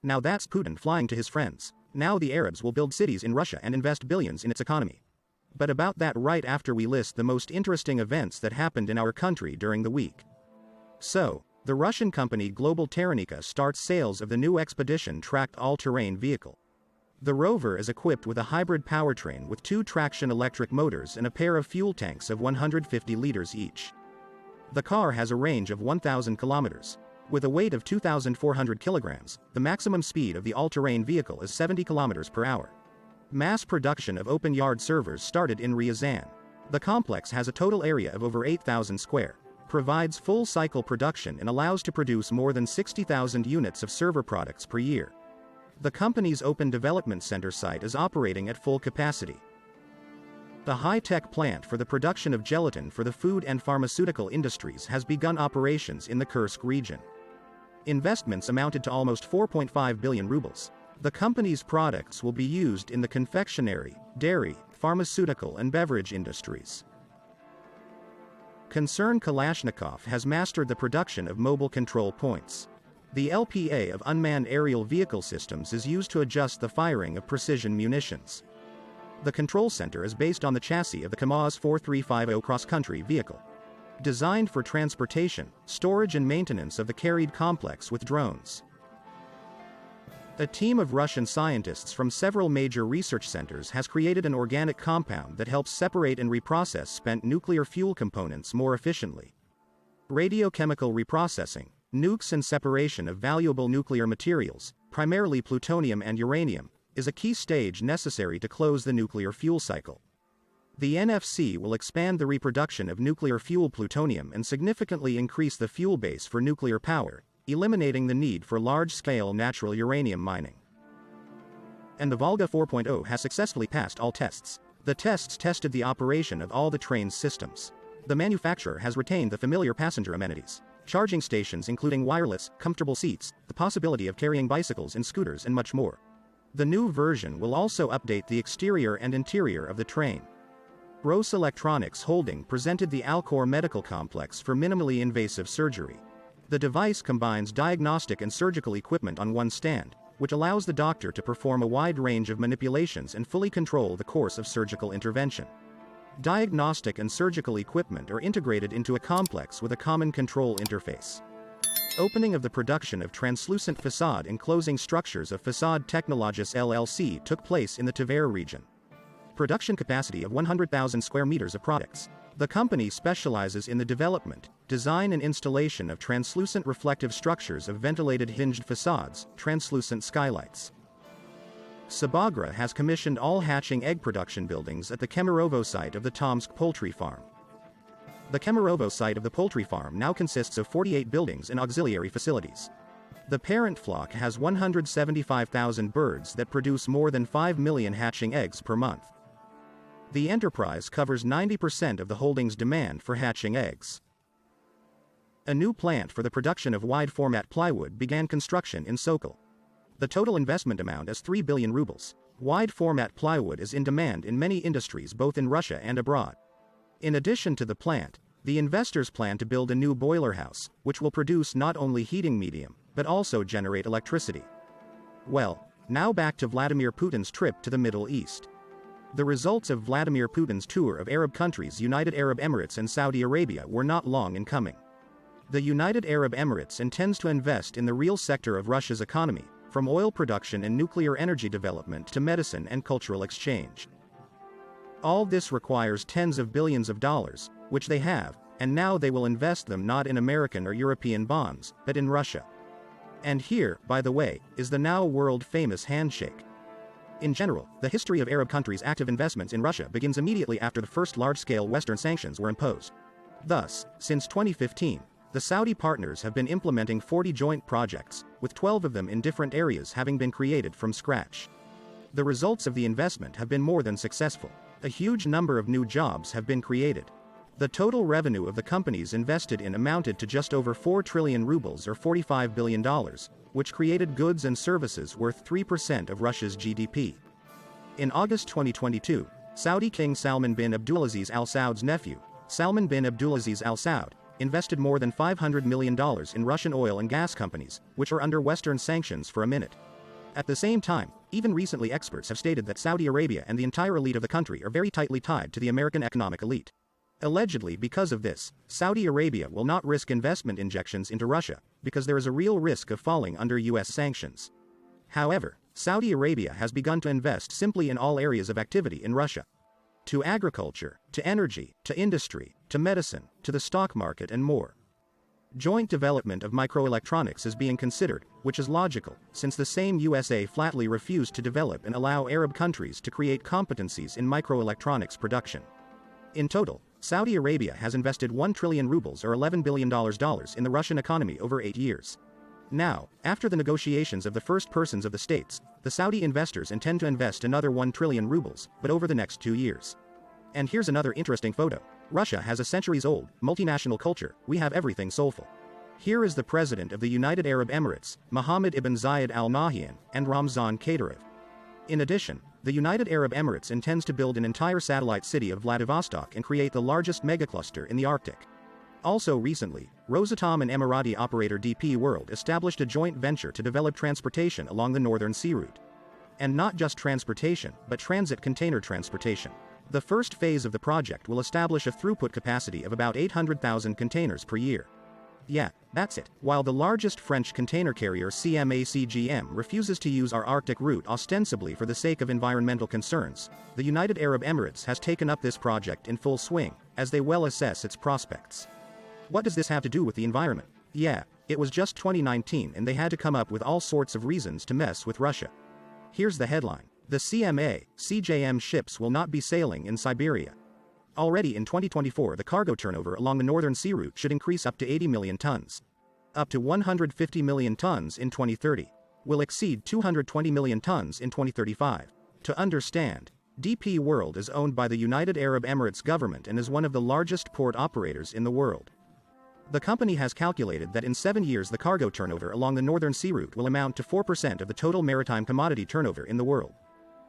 Now that's Putin flying to his friends. Now the Arabs will build cities in Russia and invest billions in its economy. But about that right after we list the most interesting events that happened in our country during the week. So, the Russian company Global Terranica starts sales of the new expedition-tracked all-terrain vehicle. The rover is equipped with a hybrid powertrain with 2 traction electric motors and a pair of fuel tanks of 150 liters each. The car has a range of 1,000 kilometers. With a weight of 2,400 kilograms, the maximum speed of the all-terrain vehicle is 70 kilometers per hour. Mass production of open-yard servers started in Ryazan. The complex has a total area of over 8,000 square, provides full-cycle production and allows to produce more than 60,000 units of server products per year. The company's Open Development Center site is operating at full capacity. The high-tech plant for the production of gelatin for the food and pharmaceutical industries has begun operations in the Kursk region. Investments amounted to almost 4.5 billion rubles. The company's products will be used in the confectionery, dairy, pharmaceutical and beverage industries. Concern Kalashnikov has mastered the production of mobile control points. The LPA of unmanned aerial vehicle systems is used to adjust the firing of precision munitions. The control center is based on the chassis of the KAMAZ 4350 cross-country vehicle. Designed for transportation, storage and maintenance of the carried complex with drones. A team of Russian scientists from several major research centers has created an organic compound that helps separate and reprocess spent nuclear fuel components more efficiently. Radiochemical reprocessing, nukes and separation of valuable nuclear materials, primarily plutonium and uranium, is a key stage necessary to close the nuclear fuel cycle. The NFC will expand the reproduction of nuclear fuel plutonium and significantly increase the fuel base for nuclear power, eliminating the need for large-scale natural uranium mining. And the Volga 4.0 has successfully passed all tests. The tests tested the operation of all the train's systems. The manufacturer has retained the familiar passenger amenities. Charging stations including wireless, comfortable seats, the possibility of carrying bicycles and scooters and much more. The new version will also update the exterior and interior of the train. Rose Electronics Holding presented the Alcor Medical Complex for minimally invasive surgery. The device combines diagnostic and surgical equipment on one stand, which allows the doctor to perform a wide range of manipulations and fully control the course of surgical intervention. Diagnostic and surgical equipment are integrated into a complex with a common control interface. Opening of the production of translucent facade enclosing structures of Facade Technologies LLC took place in the Tver region. Production capacity of 100,000 square meters of products. The company specializes in the development, design and installation of translucent reflective structures of ventilated hinged facades, translucent skylights. Sabagra has commissioned all hatching egg production buildings at the Kemerovo site of the Tomsk poultry farm. The Kemerovo site of the poultry farm now consists of 48 buildings and auxiliary facilities. The parent flock has 175,000 birds that produce more than 5 million hatching eggs per month. The enterprise covers 90% of the holding's demand for hatching eggs. A new plant for the production of wide-format plywood began construction in Sokol. The total investment amount is 3 billion rubles. Wide-format plywood is in demand in many industries both in Russia and abroad. In addition to the plant, the investors plan to build a new boiler house, which will produce not only heating medium, but also generate electricity. Well, now back to Vladimir Putin's trip to the Middle East. The results of Vladimir Putin's tour of Arab countries United Arab Emirates and Saudi Arabia were not long in coming. The United Arab Emirates intends to invest in the real sector of Russia's economy, from oil production and nuclear energy development to medicine and cultural exchange. All this requires tens of billions of dollars, which they have, and now they will invest them not in American or European bonds, but in Russia. And here, by the way, is the now world-famous handshake. In general, the history of Arab countries' active investments in Russia begins immediately after the first large-scale Western sanctions were imposed. Thus, since 2015, the Saudi partners have been implementing 40 joint projects, with 12 of them in different areas having been created from scratch. The results of the investment have been more than successful. A huge number of new jobs have been created. The total revenue of the companies invested in amounted to just over 4 trillion rubles or $45 billion, which created goods and services worth 3% of Russia's GDP. In August 2022, Saudi King Salman bin Abdulaziz Al Saud's nephew, Salman bin Abdulaziz Al Saud, invested more than $500 million in Russian oil and gas companies, which are under Western sanctions for a minute. At the same time, even recently experts have stated that Saudi Arabia and the entire elite of the country are very tightly tied to the American economic elite. Allegedly, because of this, Saudi Arabia will not risk investment injections into Russia, because there is a real risk of falling under US sanctions. However, Saudi Arabia has begun to invest simply in all areas of activity in Russia. To agriculture, to energy, to industry, to medicine, to the stock market and more. Joint development of microelectronics is being considered, which is logical, since the same USA flatly refused to develop and allow Arab countries to create competencies in microelectronics production. In total, Saudi Arabia has invested 1 trillion rubles or $11 billion in the Russian economy over 8 years. Now, after the negotiations of the first persons of the states, the Saudi investors intend to invest another 1 trillion rubles, but over the next 2 years. And here's another interesting photo. Russia has a centuries-old, multinational culture. We have everything soulful. Here is the president of the United Arab Emirates, Mohammed ibn Zayed Al Nahyan, and Ramzan Kadyrov. In addition, the United Arab Emirates intends to build an entire satellite city of Vladivostok and create the largest megacluster in the Arctic. Also recently, Rosatom and Emirati operator DP World established a joint venture to develop transportation along the Northern Sea Route. And not just transportation, but transit container transportation. The first phase of the project will establish a throughput capacity of about 800,000 containers per year. Yeah, that's it. While the largest French container carrier CMA-CGM refuses to use our Arctic route ostensibly for the sake of environmental concerns, the United Arab Emirates has taken up this project in full swing, as they well assess its prospects. What does this have to do with the environment? Yeah, it was just 2019 and they had to come up with all sorts of reasons to mess with Russia. Here's the headline. The CMA-CGM ships will not be sailing in Siberia. Already in 2024 the cargo turnover along the Northern Sea Route should increase up to 80 million tons. Up to 150 million tons in 2030. Will exceed 220 million tons in 2035. To understand, DP World is owned by the United Arab Emirates government and is one of the largest port operators in the world. The company has calculated that in 7 years the cargo turnover along the Northern Sea Route will amount to 4% of the total maritime commodity turnover in the world.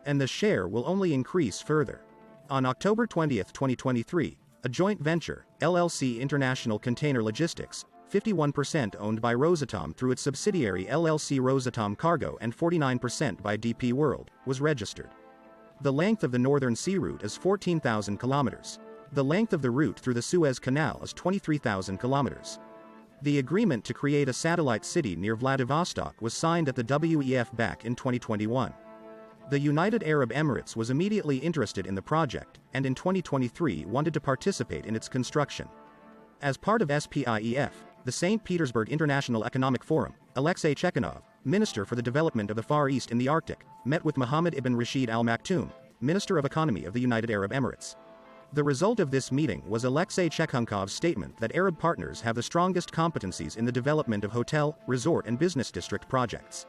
And the share will only increase further. On October 20, 2023, a joint venture, LLC International Container Logistics, 51% owned by Rosatom through its subsidiary LLC Rosatom Cargo and 49% by DP World, was registered. The length of the Northern Sea Route is 14,000 kilometers. The length of the route through the Suez Canal is 23,000 kilometers. The agreement to create a satellite city near Vladivostok was signed at the WEF back in 2021. The United Arab Emirates was immediately interested in the project, and in 2023 wanted to participate in its construction. As part of SPIEF, the St. Petersburg International Economic Forum, Alexei Chekhanov, Minister for the Development of the Far East in the Arctic, met with Mohammed ibn Rashid Al Maktoum, Minister of Economy of the United Arab Emirates. The result of this meeting was Alexei Chekhanov's statement that Arab partners have the strongest competencies in the development of hotel, resort and business district projects.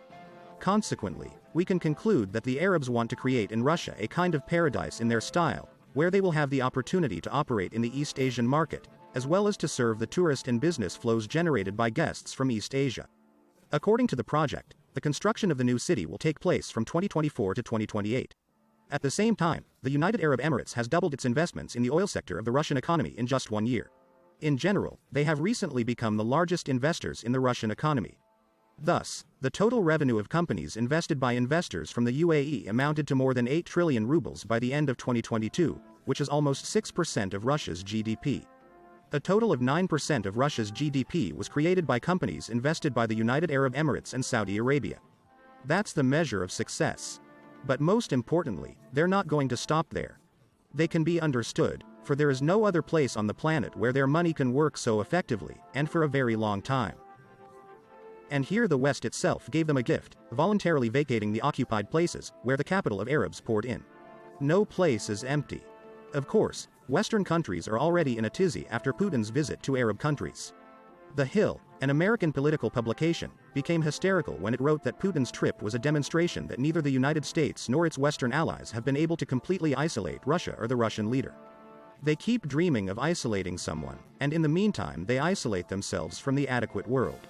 Consequently, we can conclude that the Arabs want to create in Russia a kind of paradise in their style, where they will have the opportunity to operate in the East Asian market, as well as to serve the tourist and business flows generated by guests from East Asia. According to the project, the construction of the new city will take place from 2024 to 2028. At the same time, the United Arab Emirates has doubled its investments in the oil sector of the Russian economy in just 1 year. In general, they have recently become the largest investors in the Russian economy. Thus, the total revenue of companies invested by investors from the UAE amounted to more than 8 trillion rubles by the end of 2022, which is almost 6% of Russia's GDP. A total of 9% of Russia's GDP was created by companies invested by the United Arab Emirates and Saudi Arabia. That's the measure of success. But most importantly, they're not going to stop there. They can be understood, for there is no other place on the planet where their money can work so effectively, and for a very long time. And here the West itself gave them a gift, voluntarily vacating the occupied places, where the capital of Arabs poured in. No place is empty. Of course, Western countries are already in a tizzy after Putin's visit to Arab countries. The Hill, an American political publication, became hysterical when it wrote that Putin's trip was a demonstration that neither the United States nor its Western allies have been able to completely isolate Russia or the Russian leader. They keep dreaming of isolating someone, and in the meantime they isolate themselves from the adequate world.